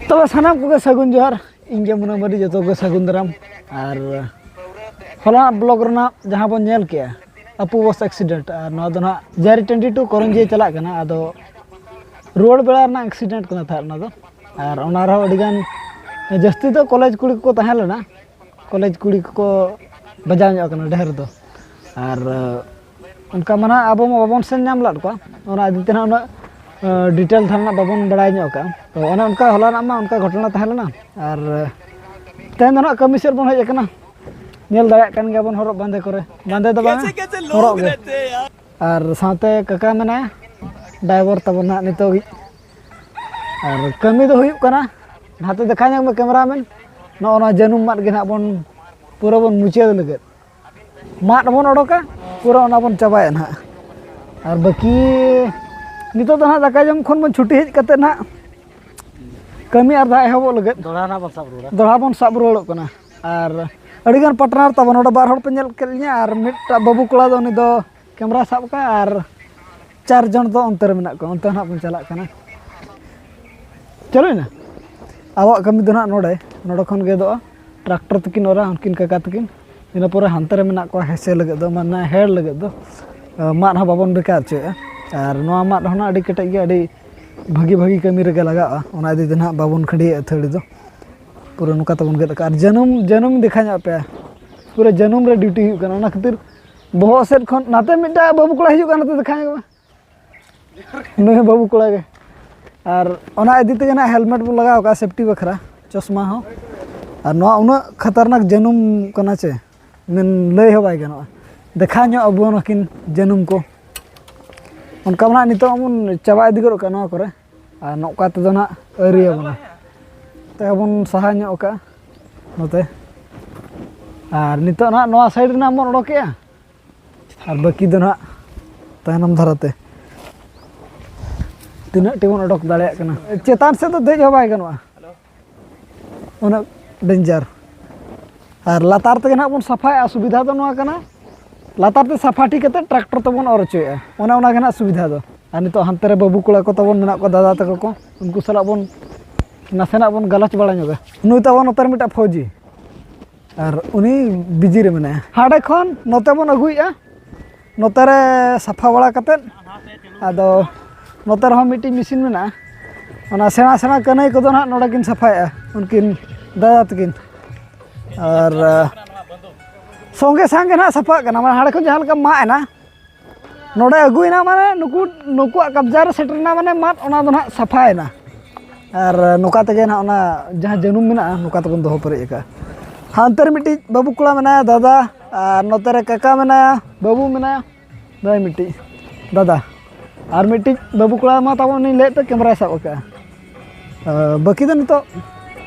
तब सानाम को सगुन जोहार इंगे मुनामरी जो को सगुन दाराम और हला ब्लॉग रना जहां बन नेल के अपू बस एक्सीडेंट और ना दो ना जारी 22 करंजी चला कना आदो रोड बेला ना एक्सीडेंट कना था ना दो और ओना रो अडिगान जस्ती तो कॉलेज कुड़ी को तहल ना कॉलेज कुड़ी को बजाव ᱧᱚᱜ कना ढेर दो और उनका मना अब बाबन सेन नाम लाद को ओना दितना उना डिटेल थाना बाबन बड़ाय ᱧᱚᱜ का तो ओना उनका हला ना उनका घटना तहल ना और तेन ना कमी सेर बन हज कना नेल दाया कान गबन हरब बांधे करे बांधे दो बांग हरब गे और साथे काका मना ड्राइवर तबना नितो और कमी दो हुयु कना हाथे देखा ᱧᱚᱜ कैमरामैन नोना जनुम मात गे ना बन पूरा बन मुचाद लगे मात बन ओडोका पूरा ओना बन चाबाय ना और बाकी नितो तो ना दाका जम खन बन छुट्टी हेज कते ना कमी और दा एहबो लगे दोड़ा बन साब रुवाड़ो कना और अडिगान पार्टनर तबन ओडा बार हड़ पे नेल केलिया और मिटा बाबू कोला दो नि दो कैमरा साब का और 4 जन दो अंतर मेना को अंतर ना बन चला कना चलो ना आवा कमी दो ना नोडे नोडो खन गे दो ट्रैक्टर तकिन ओरा उनकिन काका तकिन इना पूरा हंतरे मेना को हेसे लगे दो माने हेड लगे दो मात हा बाबन बेकार चे और नोआ मात होना अडी कटे गे अडी भागी भागी कमी रे लगा ओना इदि देना बाबन खड़ी अथड़ी दो पूरा नुका तबन गे और जन्म देखा ᱧᱚᱜ पे पूरा जन्म रे ड्यूटी हुई कना ओना खातिर बहो सेट खन नाते मिटा बाबू कोला हिजु कना देखा ᱧᱚᱜ नुय बाबू कोला गे और ओना इदि ते ना हेलमेट बो लगाव का सेफ्टी बखरा चश्मा हो और नोआ उना खतरनाक जन्म कना चे मेन लय हो बाय गनो देखा ᱧᱚᱜ अबो नकिन जन्म को उनका मना नितो अमन चाबा इदि गरो कना करे और नोका ते दो ना अरिया बना ते अबन सहा ᱧᱚᱜ का नोते और नितो ना नोआ साइड ना मन ओडोके और बाकी दो ना तायनम धराते तीना टीबन ओडोक दाड़े कना चेतान से तो देज हो बाय गनो उना डेंजर और लातार ते ना बन सफाय सुविधा तो नोआ कना लातार ते सफा ठीक कते ट्रैक्टर तबन और चोया ओना गना सुविधा दो और नितो हंते रे बाबू कोला को तबन मेना को दादा तक को उनको सला बन नासेना बन गलच बड़ा ᱧᱚᱜ नुई तबन उतर मिटा फौजी और उनी बिजी रे मने हाडे खन नोते बन अगुइया नोते रे सफा बड़ा कते आदो नोते रे मिटी मशीन मेना ओना सेना सेना कनई को दो ना नोडा किन सफाया उनकिन दादा तकिन और संगे संगे ना सफा कना माने हाडे को जहां लका मा ना नोडे अगुइना माने नुकु कब्जा रे सेटरना माने मात ओना दो ना सफायना और नुका तगे ना ओना जहां जनुम मेना नुका तबन दोहो परे का हांतर मिटी बाबू कोला मेना दादा और नोते रे काका मेना बाबू मेना दाई मिटी दादा और मिटी बाबू कोला मा तबन नि ले पे कैमरा साब का बाकी दो नितो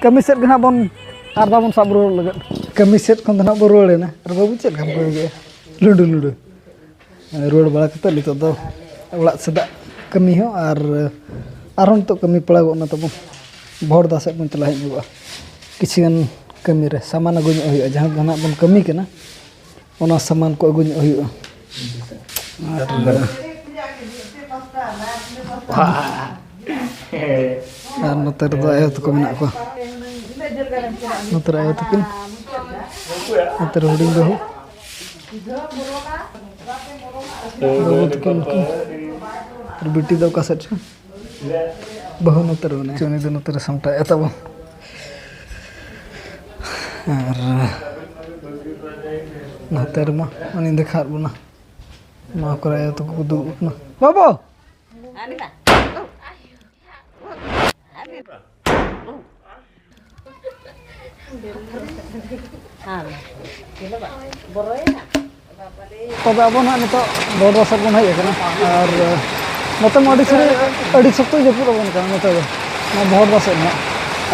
कमी सेट गना बन और बाबन साब रो लगे कमी सेट खन ना बरोले ना और बाबू चेक हम को गे लुडु लुडु रोड बड़ा कते नितो दो ओला सदा कमी हो और आरन तो कमी पड़ा गो ना तब भोर दास बन चला हिजुआ किछिगन कमी रे सामान अगुन होय जहां गना बन कमी केना ओना सामान को अगुन होय और नोतर दो आयो तो को मेना को नोतर आयो तो किन नोतर हुडिंग दो और बिटी दो का सच बहु नोतर बने चोनी दो नोतर समटा तब और नोतर मा अनि देखा बना मा कराय तो को दु ना बाबू तब अब ना नितो बोर्ड सब बन हय कना और नोते मडी से अडी सख्त जपुर बन कना नोते ना बोर्ड से ना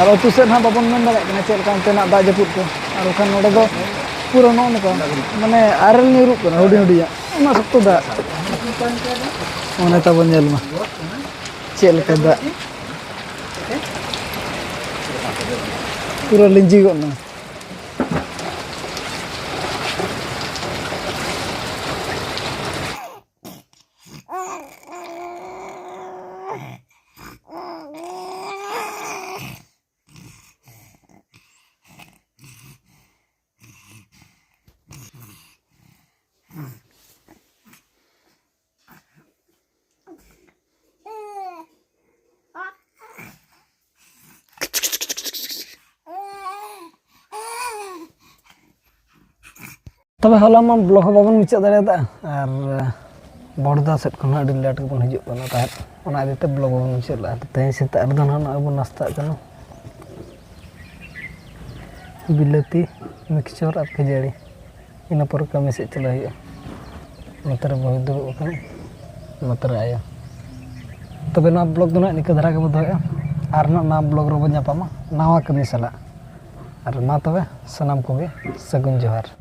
और अतु से ना बाबन मन दाड़ा कना चेल कांते ना दा जपुर को और खान नोडे दो पूरा नो नका माने आरल निरु कना हुडी हुडिया ना सख्त दा ओने तबन नेल मा चेल का दा पूरा लिंजी गो ना तबे हला मा ब्लॉग हो बाबन मुचाद दाड़ेदा और बड़दा सेट खन अडी लेट गबन हिजुग कना तार ओना इदते ब्लॉग बाबन मुचाद ला तेज सेता रदो ना अब नाश्ता कना बिलाती मिक्सचर और खिजाड़ी इन पर कमी से चला हुआ नतर बहुत दुरुब कना नतर आया तबे ना ब्लॉग दो ना निका धरा के बदोया और ना ब्लॉग रो बन नापा नवा कमी सला और मा तबे सनाम को सगुन जोहार।